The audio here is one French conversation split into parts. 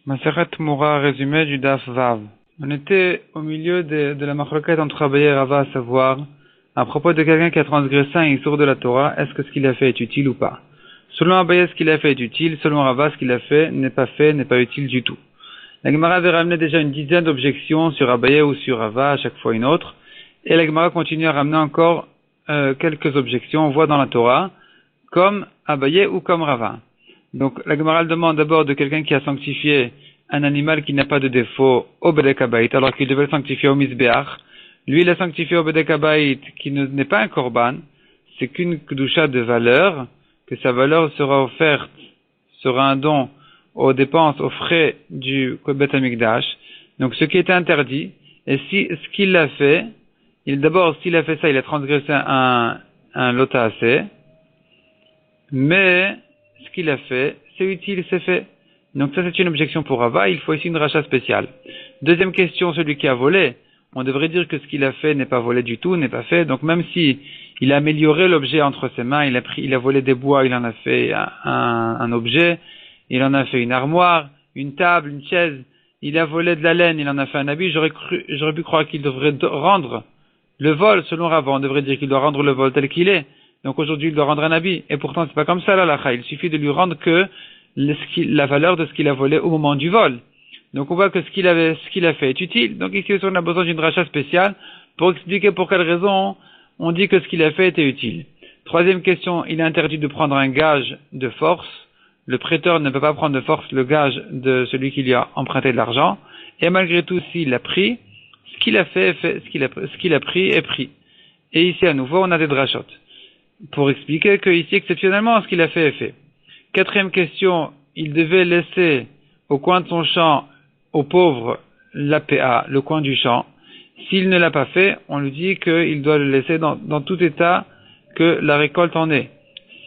Maseret Moura, résumé du Daf Vav. On était au milieu de la machloket entre Abaye et Rava, à savoir, à propos de quelqu'un qui a transgressé un issour de la Torah, est-ce que ce qu'il a fait est utile ou pas? Selon Abaye, ce qu'il a fait est utile, selon Rava, ce qu'il a fait, n'est pas utile du tout. La Gemara avait ramené déjà une dizaine d'objections sur Abaye ou sur Rava, à chaque fois une autre, et la Gemara continue à ramener encore quelques objections, on voit dans la Torah, comme Abaye ou comme Rava. Donc, la Gemara demande d'abord de quelqu'un qui a sanctifié un animal qui n'a pas de défaut au Bedek Habayit, alors qu'il devait le sanctifier au Mizbeach. Lui, il a sanctifié au Bedek Habayit, qui n'est pas un korban, c'est qu'une kedusha de valeur, que sa valeur sera offerte, sera un don aux dépenses, aux frais du Bet Hamikdash. Donc, ce qui était interdit, et si, ce qu'il a fait, d'abord, s'il a fait ça, il a transgressé un lota assez, mais, ce qu'il a fait, c'est utile, c'est fait. Donc ça, c'est une objection pour Rava, il faut ici une rachat spéciale. Deuxième question, celui qui a volé, on devrait dire que ce qu'il a fait n'est pas volé du tout, n'est pas fait. Donc même si il a amélioré l'objet entre ses mains, il a volé des bois, il en a fait un objet, il en a fait une armoire, une table, une chaise, il a volé de la laine, il en a fait un habit, j'aurais pu croire qu'il devrait rendre le vol, selon Rava, on devrait dire qu'il doit rendre le vol tel qu'il est. Donc aujourd'hui, il doit rendre un habit. Et pourtant, c'est pas comme ça, là, il suffit de lui rendre que la valeur de ce qu'il a volé au moment du vol. Donc on voit que ce qu'il a fait est utile. Donc ici, on a besoin d'une rachat spéciale pour expliquer pour quelle raison on dit que ce qu'il a fait était utile. Troisième question, il est interdit de prendre un gage de force. Le prêteur ne peut pas prendre de force le gage de celui qui lui a emprunté de l'argent. Et malgré tout, s'il l'a pris, ce qu'il a fait, ce qu'il a pris est pris. Et ici, à nouveau, on a des drachot. Pour expliquer que ici, exceptionnellement, ce qu'il a fait est fait. Quatrième question, il devait laisser au coin de son champ, aux pauvres, l'APA, le coin du champ. S'il ne l'a pas fait, on lui dit qu'il doit le laisser dans tout état que la récolte en est.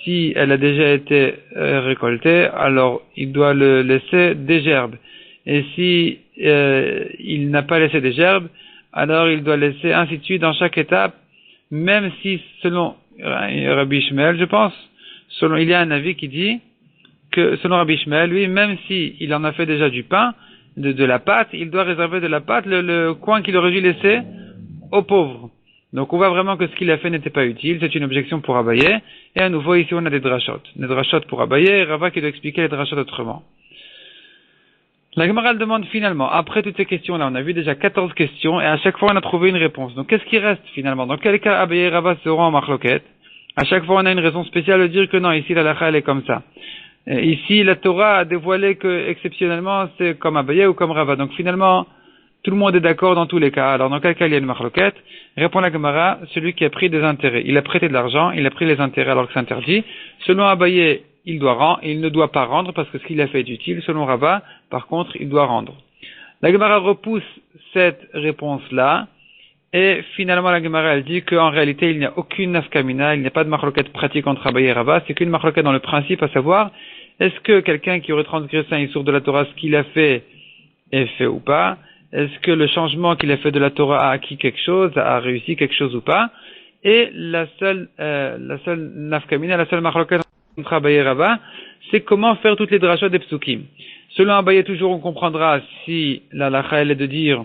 Si elle a déjà été récoltée, alors il doit le laisser des gerbes. Et si il n'a pas laissé des gerbes, alors il doit laisser ainsi de suite dans chaque étape, même si selon Rabbi Shmuel, je pense, il y a un avis qui dit que selon Rabbi Shmuel, lui, même si il en a fait déjà du pain, de la pâte, il doit réserver de la pâte le coin qu'il aurait dû laisser aux pauvres. Donc on voit vraiment que ce qu'il a fait n'était pas utile, c'est une objection pour Abaye, et à nouveau ici on a des drachot. Des drachot pour Abaye, et Rava qui doit expliquer les drachot autrement. La Gemara demande finalement, après toutes ces questions-là, on a vu déjà 14 questions, et à chaque fois on a trouvé une réponse. Donc qu'est-ce qui reste finalement? Dans quel cas Abaye et Rava seront en marloquette? À chaque fois on a une raison spéciale de dire que non, ici la halakha elle est comme ça. Et ici la Torah a dévoilé que exceptionnellement c'est comme Abaye ou comme Rava. Donc finalement, tout le monde est d'accord dans tous les cas. Alors dans quel cas il y a une marloquette? Répond la Gemara, celui qui a pris des intérêts. Il a prêté de l'argent, il a pris les intérêts alors que c'est interdit. Selon Abaye, il ne doit pas rendre parce que ce qu'il a fait est utile. Selon Rava, par contre, il doit rendre. La Gemara repousse cette réponse-là et finalement la Gemara elle dit qu'en réalité il n'y a aucune nafkamina, il n'y a pas de marloquette pratique entre Abaye et Rava, c'est qu'une marloquette dans le principe, à savoir est-ce que quelqu'un qui aurait transgressé un issour de la Torah, ce qu'il a fait est fait ou pas? Est-ce que le changement qu'il a fait de la Torah a acquis quelque chose, a réussi quelque chose ou pas? Et la seule nafkamina, la seule marloquette entre Abaye et Rava, c'est comment faire toutes les drachot des psukim. Selon Abaye, toujours on comprendra si la halakha est de dire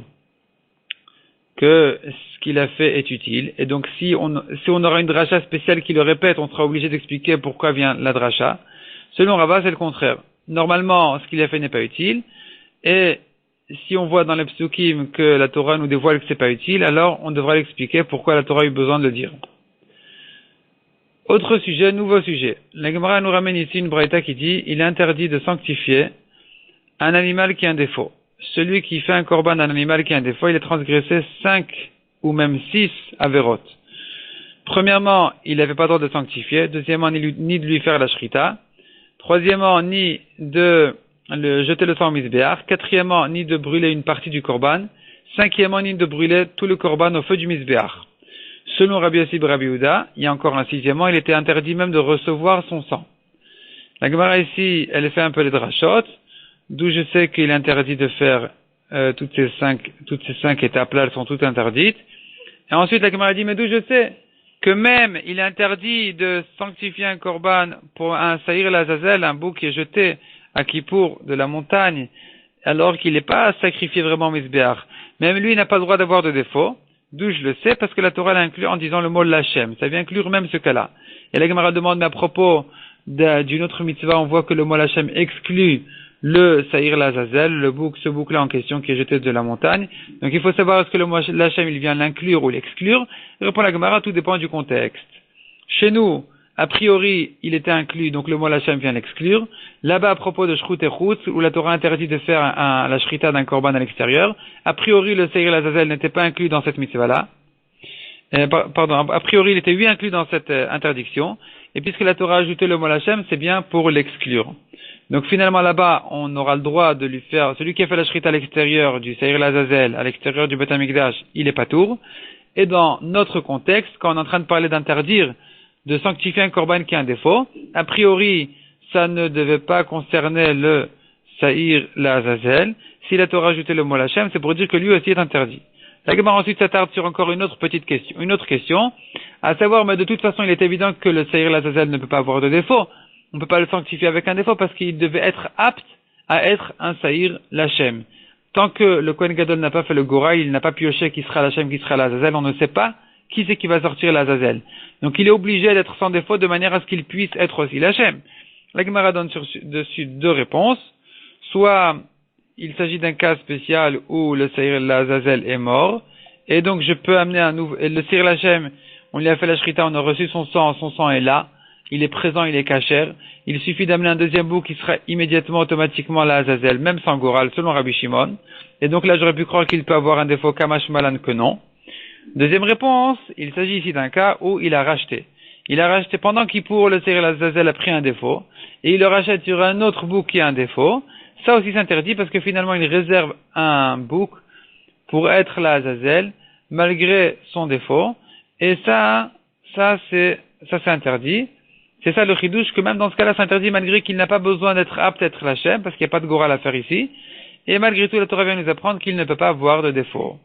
que ce qu'il a fait est utile. Et donc si on aura une dracha spéciale qui le répète, on sera obligé d'expliquer pourquoi vient la dracha. Selon Rava, c'est le contraire. Normalement, ce qu'il a fait n'est pas utile. Et si on voit dans les psukim que la Torah nous dévoile que c'est pas utile, alors on devra l'expliquer pourquoi la Torah a eu besoin de le dire. Autre sujet, nouveau sujet. La Gemara nous ramène ici une braïta qui dit il est interdit de sanctifier un animal qui a un défaut. Celui qui fait un korban d'un animal qui a un défaut, il est transgressé 5 ou même 6 averot. Premièrement, il n'avait pas le droit de sanctifier. Deuxièmement, ni de lui faire la shrita. Troisièmement, ni de jeter le sang au misbéach. Quatrièmement, ni de brûler une partie du korban. Cinquièmement, ni de brûler tout le korban au feu du misbéach. Selon Rabbi Yossi ben Rabbi Yehuda, il y a encore un sixièmement, il était interdit même de recevoir son sang. La Gemara ici, elle fait un peu les drachot, d'où je sais qu'il est interdit de faire toutes ces cinq étapes-là, elles sont toutes interdites. Et ensuite, la Gemara dit, mais d'où je sais que même il est interdit de sanctifier un korban pour un saïr l'azazel, un bouc qui est jeté à Kippour de la montagne, alors qu'il n'est pas sacrifié vraiment au Mizbeach. Même lui, il n'a pas le droit d'avoir de défaut. D'où je le sais, parce que la Torah l'inclut en disant le mot Lachem. Ça vient inclure même ce cas-là. Et la Gemara demande, mais à propos d'une autre mitzvah, on voit que le mot Lachem exclut le Saïr Lazazel, ce bouc-là en question qui est jeté de la montagne. Donc il faut savoir est-ce que le mot Lachem, il vient l'inclure ou l'exclure. Répond la Gemara, tout dépend du contexte. Chez nous, a priori, il était inclus, donc le mot Lachem vient l'exclure. Là-bas, à propos de Shrut et Chutz, où la Torah interdit de faire la shrita d'un korban à l'extérieur, a priori, le Seir Lazazel n'était pas inclus dans cette mitzvah-là. A priori, il était inclus dans cette interdiction. Et puisque la Torah a ajouté le mot Lachem, c'est bien pour l'exclure. Donc finalement, là-bas, on aura le droit de lui faire, celui qui a fait la shrita à l'extérieur du Seir Lazazel, à l'extérieur du Beth Amikdash, il est patour. Et dans notre contexte, quand on est en train de parler d'interdire de sanctifier un korban qui a un défaut, a priori, ça ne devait pas concerner le Saïr Lazazel. Si la Torah a ajouté le mot Lachem, c'est pour dire que lui aussi est interdit. La Gemara ensuite s'attarde sur encore une autre question, à savoir, mais de toute façon, il est évident que le Saïr Lazazel ne peut pas avoir de défaut. On ne peut pas le sanctifier avec un défaut parce qu'il devait être apte à être un Saïr Lachem. Tant que le Kohen Gadol n'a pas fait le Gora, il n'a pas pioché qui sera Lachem, qui sera Lazazel, on ne sait pas qui c'est qui va sortir l'Azazel. Donc il est obligé d'être sans défaut de manière à ce qu'il puisse être aussi l'Hachem. La Gemara donne dessus deux réponses. Soit il s'agit d'un cas spécial où le Seir l'Azazel est mort, et donc je peux amener un nouveau, et le Seir l'Hachem, on lui a fait la shrita, on a reçu son sang est là, il est présent, il est kasher. Il suffit d'amener un deuxième bout qui sera immédiatement, automatiquement l'Azazel, même sans Goral, selon Rabbi Shimon. Et donc là j'aurais pu croire qu'il peut avoir un défaut Kamash Malan que non. Deuxième réponse, il s'agit ici d'un cas où il a racheté. Il a racheté pendant qu'Ippour, le Seir Lazazel a pris un défaut, et il le rachète sur un autre bouc qui a un défaut. Ça aussi s'interdit parce que finalement il réserve un bouc pour être l'Azazel, malgré son défaut. Et ça c'est interdit. C'est ça le chidouche, que même dans ce cas-là, c'est interdit malgré qu'il n'a pas besoin d'être apte à être l'Hachem, parce qu'il n'y a pas de Goral à faire ici. Et malgré tout, la Torah vient nous apprendre qu'il ne peut pas avoir de défaut.